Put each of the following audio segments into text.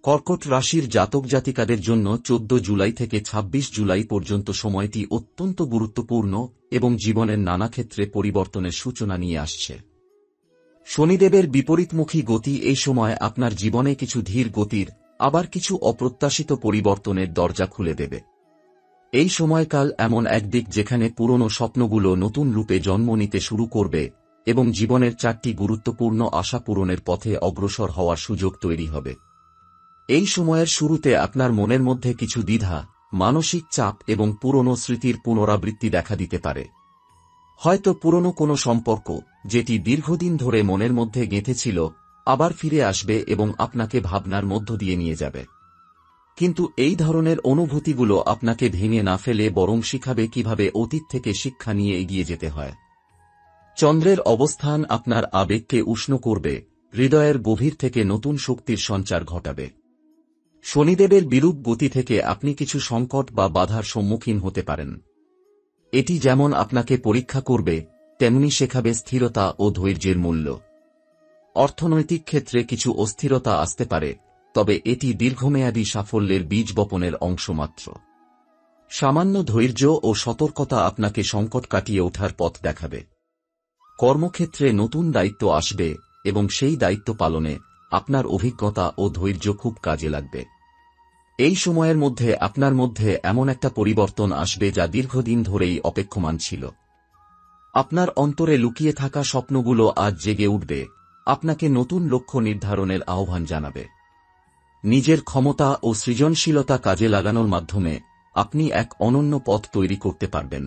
কর্কট রাশির জাতক জাতিকাদের জন্য 14 জুলাই থেকে 26 জুলাই পর্যন্ত সময়টি অত্যন্ত গুরুত্বপূর্ণ এবং জীবনের নানা ক্ষেত্রে পরিবর্তনের সূচনা নিয়ে আসছে। শনিদেবের বিপরীতমুখী গতি এই সময় আপনার জীবনে কিছু ধীর গতির, আবার কিছু অপ্রত্যাশিত পরিবর্তনের দরজা খুলে দেবে। এই সময়কাল এমন এক দিক যেখানে পুরনো স্বপ্নগুলো নতুন রূপে জন্ম নিতে শুরু করবে এবং জীবনের 4টি গুরুত্বপূর্ণ আশা পূরণের পথে অগ্রসর হওয়ার সুযোগ তৈরি হবে। এই সময়ের শুরুতে আপনার মনের মধ্যে কিছু দ্বিধা, মানসিক চাপ এবং পুরনো স্মৃতির পুনরাবৃত্তি দেখা দিতে পারে। হয়তো পুরনো কোনো সম্পর্ক, যেটি দীর্ঘদিন ধরে মনের মধ্যে গেঁথে ছিল, আবার ফিরে আসবে এবং আপনাকে ভাবনার মধ্য দিয়ে নিয়ে যাবে। কিন্তু এই ধরনের অনুভূতিগুলো আপনাকে ভেঙে না ফেলে বরং শিখাবে কিভাবে অতীত থেকে শিক্ষা নিয়ে এগিয়ে যেতে হয়। চন্দ্রের অবস্থান আপনার আবেগকে উষ্ণ করবে, হৃদয়ের গভীর থেকে নতুন শক্তির সঞ্চার ঘটাবে। শনিদেবের বিরূপ গতি থেকে আপনি কিছু সংকট বা বাধার সম্মুখীন হতে পারেন। এটি যেমন আপনাকে পরীক্ষা করবে, তেমনি শেখাবে স্থিরতা ও ধৈর্যের মূল্য। অর্থনৈতিক ক্ষেত্রে কিছু অস্থিরতা আসতে পারে, তবে এটি দীর্ঘমেয়াদী সাফল্যের বীজ বপনের অংশ মাত্র। সামান্য ধৈর্য ও সতর্কতা আপনাকে সংকট কাটিয়ে ওঠার পথ দেখাবে। কর্মক্ষেত্রে নতুন দায়িত্ব আসবে এবং সেই দায়িত্ব পালনে আপনার অভিজ্ঞতা ও ধৈর্য খুব কাজে লাগবে। এই সময়ের মধ্যে আপনার মধ্যে এমন একটা পরিবর্তন আসবে যা দীর্ঘদিন ধরেই অপেক্ষমান ছিল। আপনার অন্তরে লুকিয়ে থাকা স্বপ্নগুলো আজ জেগে উঠবে, আপনাকে নতুন লক্ষ্য নির্ধারণের আহ্বান জানাবে। নিজের ক্ষমতা ও সৃজনশীলতা কাজে লাগানোর মাধ্যমে আপনি এক অনন্য পথ তৈরি করতে পারবেন।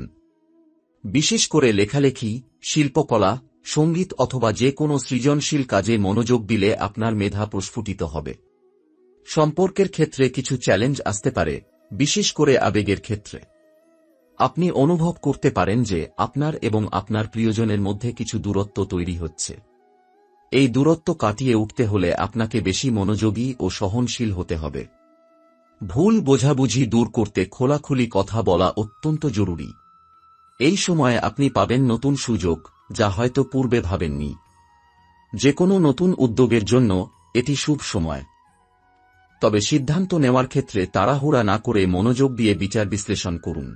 বিশেষ করে লেখালেখি, শিল্পকলা, সঙ্গীত অথবা যে কোনো সৃজনশীল কাজে মনোযোগ দিলে আপনার মেধা প্রস্ফুটিত হবে। সম্পর্কের ক্ষেত্রে কিছু চ্যালেঞ্জ আসতে পারে, বিশেষ করে আবেগের ক্ষেত্রে। আপনি অনুভব করতে পারেন যে আপনার এবং আপনার প্রিয়জনের মধ্যে কিছু দূরত্ব তৈরি হচ্ছে। এই দূরত্ব কাটিয়ে উঠতে হলে আপনাকে বেশি মনোযোগী ও সহনশীল হতে হবে। ভুল বোঝাবুঝি দূর করতে খোলাখুলি কথা বলা অত্যন্ত জরুরি। এই সময়ে আপনি পাবেন নতুন সুযোগ, যা হয়তো পূর্বে ভাবেননি। যে কোনো নতুন উদ্যোগের জন্য এটি শুভ সময়। তবে সিদ্ধান্ত নেওয়ার ক্ষেত্রে তাড়াহুড়া না করে মনোযোগ দিয়ে বিচার বিশ্লেষণ করুন।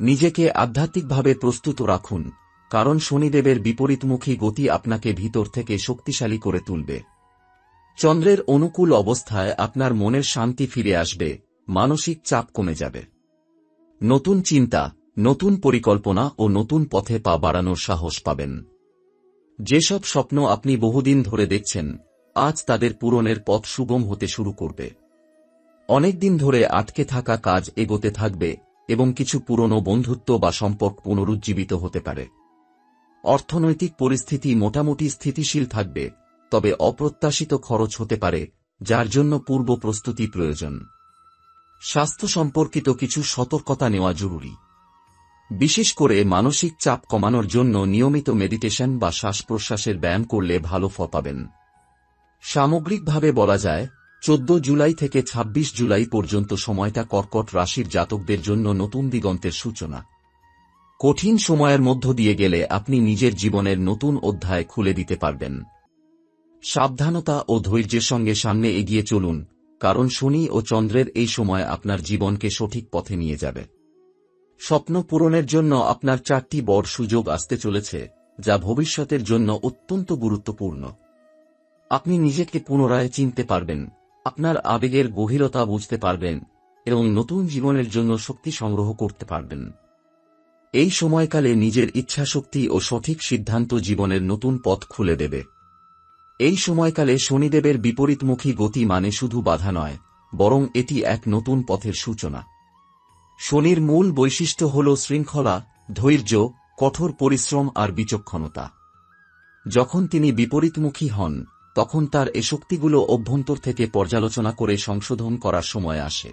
নিজেকে আধ্যাত্মিকভাবে প্রস্তুত রাখুন, কারণ শনিদেবের বিপরীতমুখী গতি আপনাকে ভিতর থেকে শক্তিশালী করে তুলবে। চন্দ্রের অনুকূল অবস্থায় আপনার মনের শান্তি ফিরে আসবে, মানসিক চাপ কমে যাবে। নতুন চিন্তা, নতুন পরিকল্পনা ও নতুন পথে পা বাড়ানোর সাহস পাবেন। যেসব স্বপ্ন আপনি বহুদিন ধরে দেখছেন, আজ তাদের পূরণের পথ সুগম হতে শুরু করবে। অনেকদিন ধরে আটকে থাকা কাজ এগোতে থাকবে এবং কিছু পুরনো বন্ধুত্ব বা সম্পর্ক পুনরুজ্জীবিত হতে পারে। অর্থনৈতিক পরিস্থিতি মোটামুটি স্থিতিশীল থাকবে, তবে অপ্রত্যাশিত খরচ হতে পারে, যার জন্য পূর্ব প্রস্তুতি প্রয়োজন। স্বাস্থ্য সম্পর্কিত কিছু সতর্কতা নেওয়া জরুরি। বিশেষ করে মানসিক চাপ কমানোর জন্য নিয়মিত মেডিটেশন বা শ্বাস-প্রশ্বাসের ব্যায়াম করলে ভালো ফল পাবেন। সামগ্রিকভাবে বলা যায়, 14 জুলাই থেকে 26 জুলাই পর্যন্ত সময়টা কর্কট রাশির জাতকদের জন্য নতুন দিগন্তের সূচনা। কঠিন সময়ের মধ্য দিয়ে গেলে আপনি নিজের জীবনের নতুন অধ্যায় খুলে দিতে পারবেন। সাবধানতা ও ধৈর্যের সঙ্গে সামনে এগিয়ে চলুন, কারণ শনি ও চন্দ্রের এই সময় আপনার জীবনকে সঠিক পথে নিয়ে যাবে। স্বপ্ন পূরণের জন্য আপনার 4টি বড় সুযোগ আসতে চলেছে, যা ভবিষ্যতের জন্য অত্যন্ত গুরুত্বপূর্ণ। আপনি নিজেকে পুনরায় চিনতে পারবেন, আপনার আবেগের গভীরতা বুঝতে পারবেন এবং নতুন জীবনের জন্য শক্তি সংগ্রহ করতে পারবেন। এই সময়কালে নিজের ইচ্ছাশক্তি ও সঠিক সিদ্ধান্ত জীবনের নতুন পথ খুলে দেবে। এই সময়কালে শনিদেবের বিপরীতমুখী গতি মানে শুধু বাধা নয়, বরং এটি এক নতুন পথের সূচনা। শনির মূল বৈশিষ্ট্য হল শৃঙ্খলা, ধৈর্য, কঠোর পরিশ্রম আর বিচক্ষণতা। যখন তিনি বিপরীতমুখী হন, তখন তার এ শক্তিগুলো অভ্যন্তর থেকে পর্যালোচনা করে সংশোধন করার সময় আসে।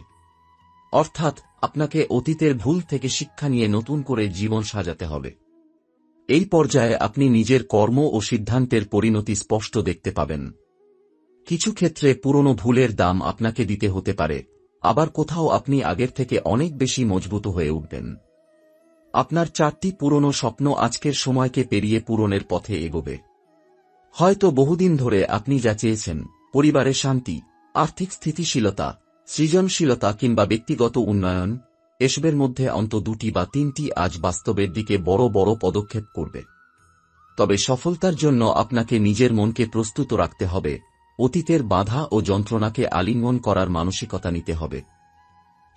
অর্থাৎ আপনাকে অতীতের ভুল থেকে শিক্ষা নিয়ে নতুন করে জীবন সাজাতে হবে। এই পর্যায়ে আপনি নিজের কর্ম ও সিদ্ধান্তের পরিণতি স্পষ্ট দেখতে পাবেন। কিছু ক্ষেত্রে পুরনো ভুলের দাম আপনাকে দিতে হতে পারে, আবার কোথাও আপনি আগের থেকে অনেক বেশি মজবুত হয়ে উঠবেন। আপনার 4টি পুরনো স্বপ্ন আজকের সময়কে পেরিয়ে পূরণের পথে এগোবে। হয়তো বহুদিন ধরে আপনি যা চেয়েছেন, পরিবারে শান্তি, আর্থিক স্থিতিশীলতা, সৃজনশীলতা কিংবা ব্যক্তিগত উন্নয়ন, এসবের মধ্যে অন্তত 2 বা 3টি আজ বাস্তবের দিকে বড় বড় পদক্ষেপ করবে। তবে সফলতার জন্য আপনাকে নিজের মনকে প্রস্তুত রাখতে হবে, অতীতের বাধা ও যন্ত্রণাকে আলিঙ্গন করার মানসিকতা নিতে হবে।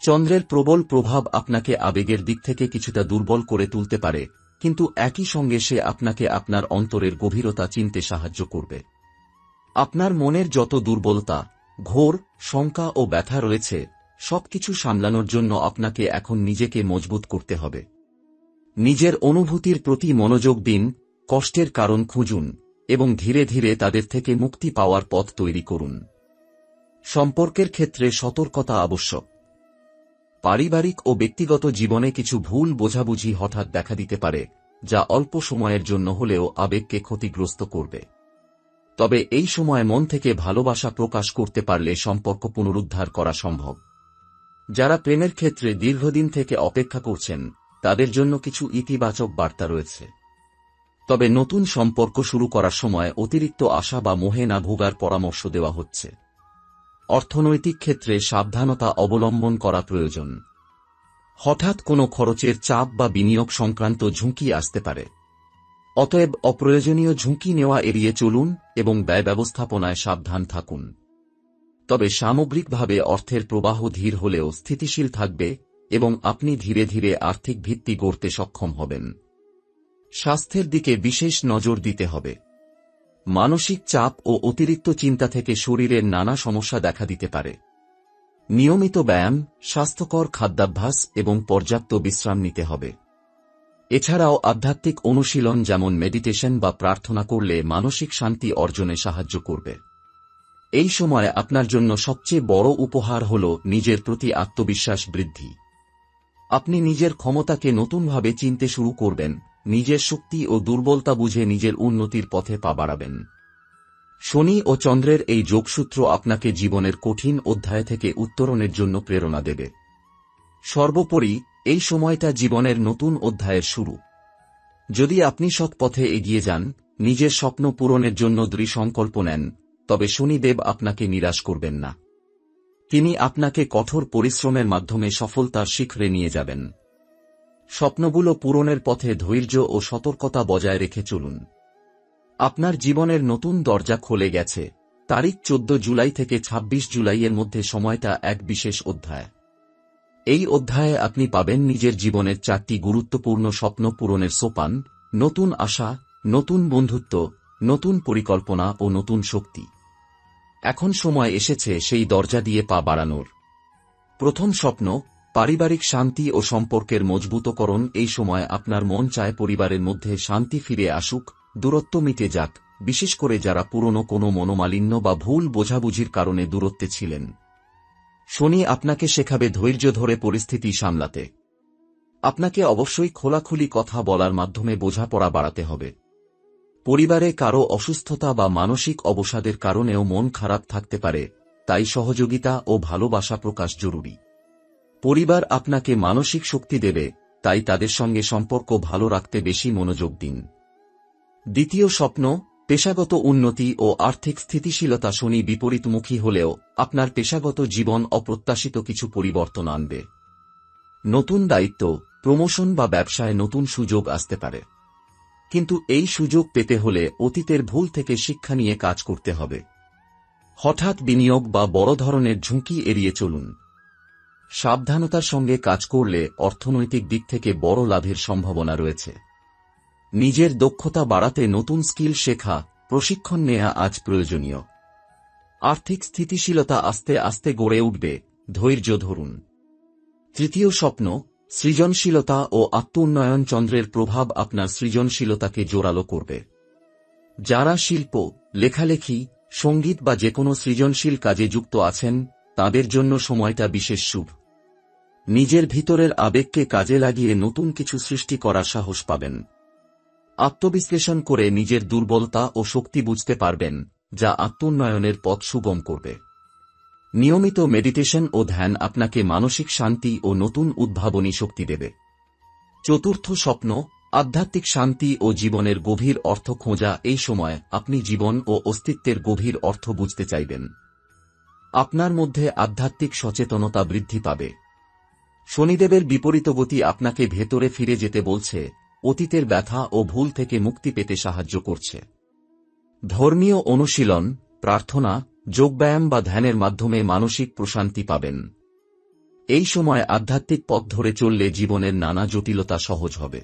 চন্দ্রের প্রবল প্রভাব আপনাকে আবেগের দিক থেকে কিছুটা দুর্বল করে তুলতে পারে, কিন্তু একই সঙ্গে সে আপনাকে আপনার অন্তরের গভীরতা চিনতে সাহায্য করবে। আপনার মনের যত দুর্বলতা, ঘোর, শঙ্কা ও ব্যথা রয়েছে, সবকিছু সামলানোর জন্য আপনাকে এখন নিজেকে মজবুত করতে হবে। নিজের অনুভূতির প্রতি মনোযোগ দিন, কষ্টের কারণ খুঁজুন এবং ধীরে ধীরে তাদের থেকে মুক্তি পাওয়ার পথ তৈরি করুন। সম্পর্কের ক্ষেত্রে সতর্কতা আবশ্যক। পারিবারিক ও ব্যক্তিগত জীবনে কিছু ভুল বোঝাবুঝি হঠাৎ দেখা দিতে পারে, যা অল্প সময়ের জন্য হলেও আবেগকে ক্ষতিগ্রস্ত করবে। তবে এই সময় মন থেকে ভালোবাসা প্রকাশ করতে পারলে সম্পর্ক পুনরুদ্ধার করা সম্ভব। যারা প্রেমের ক্ষেত্রে দীর্ঘদিন থেকে অপেক্ষা করছেন, তাদের জন্য কিছু ইতিবাচক বার্তা রয়েছে। তবে নতুন সম্পর্ক শুরু করার সময় অতিরিক্ত আশা বা মোহে না ভোগার পরামর্শ দেওয়া হচ্ছে। অর্থনৈতিক ক্ষেত্রে সাবধানতা অবলম্বন করা প্রয়োজন। হঠাৎ কোনো খরচের চাপ বা বিনিয়োগ সংক্রান্ত ঝুঁকি আসতে পারে। অতএব অপ্রয়োজনীয় ঝুঁকি নেওয়া এড়িয়ে চলুন এবং ব্যয় ব্যবস্থাপনায় সাবধান থাকুন। তবে সামগ্রিকভাবে অর্থের প্রবাহ ধীর হলেও স্থিতিশীল থাকবে এবং আপনি ধীরে ধীরে আর্থিক ভিত্তি গড়তে সক্ষম হবেন। স্বাস্থ্যের দিকে বিশেষ নজর দিতে হবে। মানসিক চাপ ও অতিরিক্ত চিন্তা থেকে শরীরের নানা সমস্যা দেখা দিতে পারে। নিয়মিত ব্যায়াম, স্বাস্থ্যকর খাদ্যাভ্যাস এবং পর্যাপ্ত বিশ্রাম নিতে হবে। এছাড়াও আধ্যাত্মিক অনুশীলন যেমন মেডিটেশন বা প্রার্থনা করলে মানসিক শান্তি অর্জনে সাহায্য করবে। এই সময় আপনার জন্য সবচেয়ে বড় উপহার হল নিজের প্রতি আত্মবিশ্বাস বৃদ্ধি। আপনি নিজের ক্ষমতাকে নতুনভাবে চিনতে শুরু করবেন, নিজের শক্তি ও দুর্বলতা বুঝে নিজের উন্নতির পথে পা বাড়াবেন। শনি ও চন্দ্রের এই যোগসূত্র আপনাকে জীবনের কঠিন অধ্যায় থেকে উত্তরণের জন্য প্রেরণা দেবে। সর্বোপরি এই সময়টা জীবনের নতুন অধ্যায়ের শুরু। যদি আপনি সৎ পথে এগিয়ে যান, নিজের স্বপ্ন পূরণের জন্য দৃঢ় সংকল্প নেন, তবে শনিদেব আপনাকে নিরাশ করবেন না। তিনি আপনাকে কঠোর পরিশ্রমের মাধ্যমে সফলতার শিখরে নিয়ে যাবেন। স্বপ্নগুলো পূরণের পথে ধৈর্য ও সতর্কতা বজায় রেখে চলুন। আপনার জীবনের নতুন দরজা খুলে গেছে। তারিখ 14 জুলাই থেকে 26 জুলাইয়ের মধ্যে সময়টা এক বিশেষ অধ্যায়। এই অধ্যায়ে আপনি পাবেন নিজের জীবনের 4টি গুরুত্বপূর্ণ স্বপ্ন পূরণের সোপান, নতুন আশা, নতুন বন্ধুত্ব, নতুন পরিকল্পনা ও নতুন শক্তি। এখন সময় এসেছে সেই দরজা দিয়ে পা বাড়ানোর। প্রথম স্বপ্ন, পারিবারিক শান্তি ও সম্পর্কের মজবুতকরণ। এই সময় আপনার মন চায় পরিবারের মধ্যে শান্তি ফিরে আসুক, দূরত্ব মিটে যাক, বিশেষ করে যারা পুরনো কোনো মনোমালিন্য বা ভুল বোঝাবুঝির কারণে দূরত্বে ছিলেন। শনি আপনাকে শেখাবে ধৈর্য ধরে পরিস্থিতি সামলাতে। আপনাকে অবশ্যই খোলাখুলি কথা বলার মাধ্যমে বোঝাপড়া বাড়াতে হবে। পরিবারে কারো অসুস্থতা বা মানসিক অবসাদের কারণেও মন খারাপ থাকতে পারে, তাই সহযোগিতা ও ভালোবাসা প্রকাশ জরুরি। পরিবার আপনাকে মানসিক শক্তি দেবে, তাই তাদের সঙ্গে সম্পর্ক ভালো রাখতে বেশি মনোযোগ দিন। দ্বিতীয় স্বপ্ন, পেশাগত উন্নতি ও আর্থিক স্থিতিশীলতা। শনি বিপরীতমুখী হলেও আপনার পেশাগত জীবন অপ্রত্যাশিত কিছু পরিবর্তন আনবে। নতুন দায়িত্ব, প্রমোশন বা ব্যবসায় নতুন সুযোগ আসতে পারে। কিন্তু এই সুযোগ পেতে হলে অতীতের ভুল থেকে শিক্ষা নিয়ে কাজ করতে হবে। হঠাৎ বিনিয়োগ বা বড় ধরনের ঝুঁকি এড়িয়ে চলুন। সাবধানতার সঙ্গে কাজ করলে অর্থনৈতিক দিক থেকে বড় লাভের সম্ভাবনা রয়েছে। নিজের দক্ষতা বাড়াতে নতুন স্কিল শেখা, প্রশিক্ষণ নেওয়া আজ প্রয়োজনীয়। আর্থিক স্থিতিশীলতা আস্তে আস্তে গড়ে উঠবে, ধৈর্য ধরুন। তৃতীয় স্বপ্ন, সৃজনশীলতা ও আত্ম-উন্নয়ন। চন্দ্রের প্রভাব আপনার সৃজনশীলতাকে জোরালো করবে। যারা শিল্প, লেখালেখি, সঙ্গীত বা যেকোনো সৃজনশীল কাজে যুক্ত আছেন, তাদের জন্য সময়টা বিশেষ শুভ। নিজের ভিতরের আবেগকে কাজে লাগিয়ে নতুন কিছু সৃষ্টি করার সাহস পাবেন। আত্মবিশ্লেষণ করে নিজের দুর্বলতা ও শক্তি বুঝতে পারবেন, যা আত্ম-উন্নয়নের পথ সুগম করবে। নিয়মিত মেডিটেশন ও ধ্যান আপনাকে মানসিক শান্তি ও নতুন উদ্ভাবনী শক্তি দেবে। চতুর্থ স্বপ্ন, আধ্যাত্মিক শান্তি ও জীবনের গভীর অর্থ খোঁজা। এই সময় আপনি জীবন ও অস্তিত্বের গভীর অর্থ বুঝতে চাইবেন। আপনার মধ্যে আধ্যাত্মিক সচেতনতা বৃদ্ধি পাবে। শনিদেবের বিপরীতগতি আপনাকে ভেতরে ফিরে যেতে বলছে, অতীতের ব্যথা ও ভুল থেকে মুক্তি পেতে সাহায্য করছে। ধর্মীয় অনুশীলন, প্রার্থনা, যোগব্যায়াম বা ধ্যানের মাধ্যমে মানসিক প্রশান্তি পাবেন। এই সময় আধ্যাত্মিক পথ ধরে চললে জীবনের নানা জটিলতা সহজ হবে।